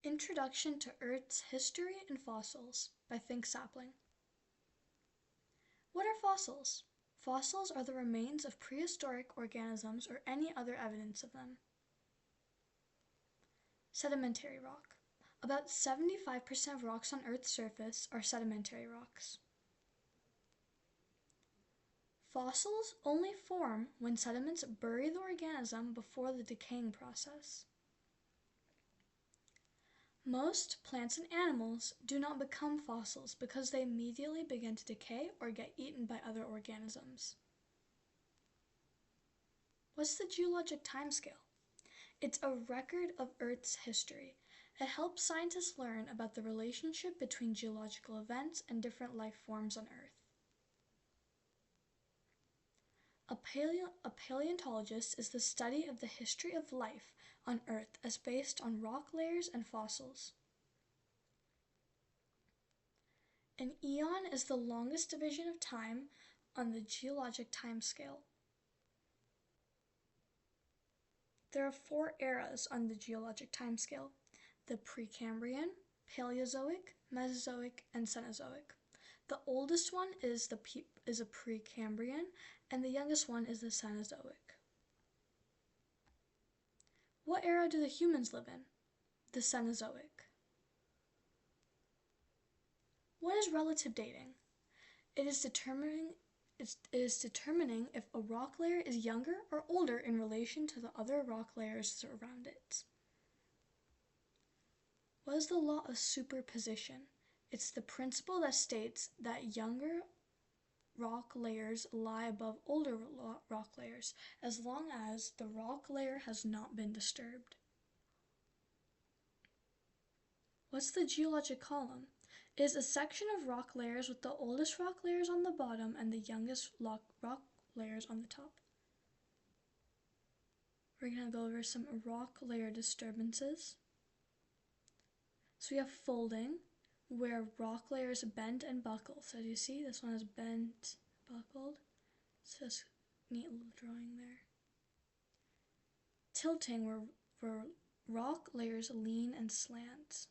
Introduction to Earth's History and Fossils by Think Sapling. What are fossils? Fossils are the remains of prehistoric organisms or any other evidence of them. Sedimentary rock. About 75% of rocks on Earth's surface are sedimentary rocks. Fossils only form when sediments bury the organism before the decaying process. Most plants and animals do not become fossils because they immediately begin to decay or get eaten by other organisms. What's the geologic timescale? It's a record of Earth's history. It helps scientists learn about the relationship between geological events and different life forms on Earth. A paleontologist is the study of the history of life on Earth as based on rock layers and fossils. An eon is the longest division of time on the geologic timescale. There are 4 eras on the geologic timescale: the Precambrian, Paleozoic, Mesozoic, and Cenozoic. The oldest one is a Precambrian, and the youngest one is the Cenozoic. What era do the humans live in? The Cenozoic. What is relative dating? It is determining if a rock layer is younger or older in relation to the other rock layers around it. What is the law of superposition? It's the principle that states that younger rock layers lie above older rock layers as long as the rock layer has not been disturbed. What's the geologic column? It is a section of rock layers with the oldest rock layers on the bottom and the youngest rock layers on the top. We're going to go over some rock layer disturbances. So we have folding, where rock layers bend and buckle. So as you see, this one is bent, buckled. So just neat little drawing there. Tilting, where rock layers lean and slant.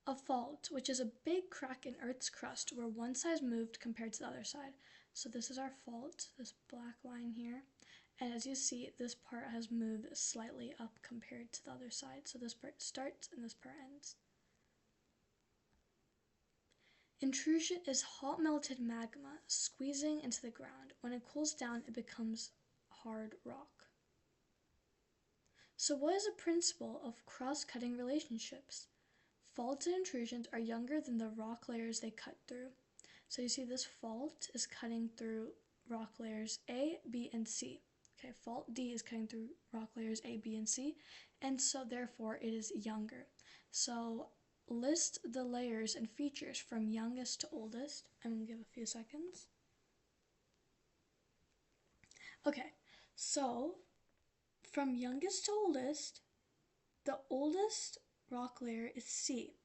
A fault, which is a big crack in Earth's crust where one side moved compared to the other side. So this is our fault, this black line here. And as you see, this part has moved slightly up compared to the other side. So this part starts and this part ends. Intrusion is hot melted magma squeezing into the ground. When it cools down, it becomes hard rock. So what is the principle of cross-cutting relationships? Faults and intrusions are younger than the rock layers they cut through. So you see this fault is cutting through rock layers A, B, and C. Okay, fault D is cutting through rock layers A, B, and C, and so therefore it is younger. So list the layers and features from youngest to oldest. I'm going to give a few seconds. Okay, so from youngest to oldest, the oldest rock layer is C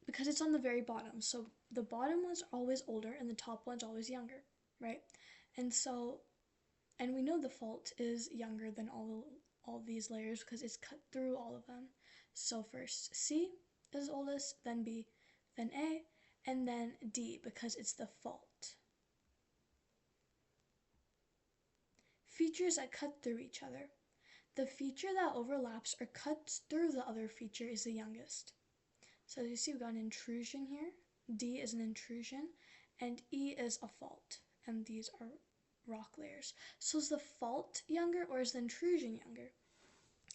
because it's on the very bottom. So the bottom one's always older and the top one's always younger, right? And we know the fault is younger than all these layers because it's cut through all of them. So first C is oldest, then B, then A, and then D because it's the fault. Features that cut through each other. The feature that overlaps or cuts through the other feature is the youngest. So as you see, we've got an intrusion here. D is an intrusion, and E is a fault, and these are rock layers. So is the fault younger or is the intrusion younger?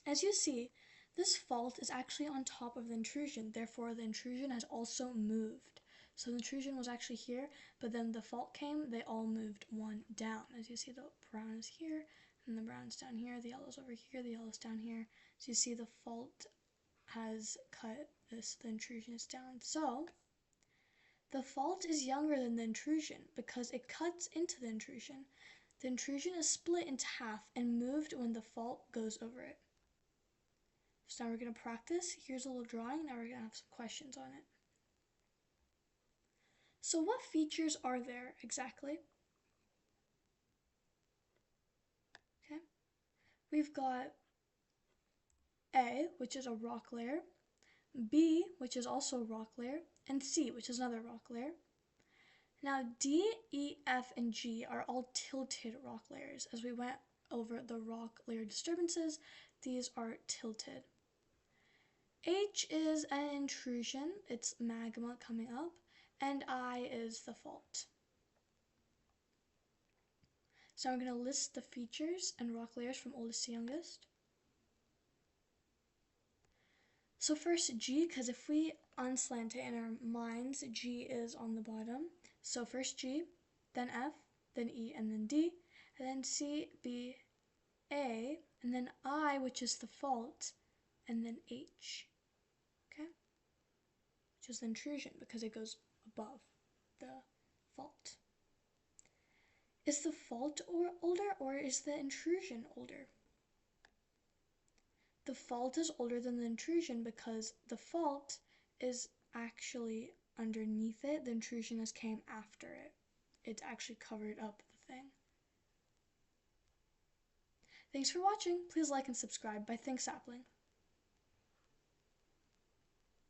As you see, this fault is actually on top of the intrusion, therefore the intrusion has also moved. So the intrusion was actually here, but then the fault came, they all moved one down. As you see, the brown is here, and the brown's down here, the yellow's over here, the yellow's down here. So you see the fault has cut this, the intrusion is down. So the fault is younger than the intrusion because it cuts into the intrusion. The intrusion is split into half and moved when the fault goes over it. So now we're going to practice. Here's a little drawing. Now we're going to have some questions on it. So what features are there exactly? Okay. We've got A, which is a rock layer, B, which is also a rock layer, and C, which is another rock layer. Now D, E, F, and G are all tilted rock layers. As we went over the rock layer disturbances, these are tilted. H is an intrusion, it's magma coming up, and I is the fault. So I'm going to list the features and rock layers from oldest to youngest. So first G, because if we unslant it in our minds, G is on the bottom. So first G, then F, then E, and then D, and then C, B, A, and then I, which is the fault, and then H, okay? Which is the intrusion because it goes above the fault. Is the fault older or is the intrusion older? The fault is older than the intrusion because the fault is actually underneath it. The intrusion has came after it. It actually covered up the thing. Thanks for watching. Please like and subscribe by Think Sapling.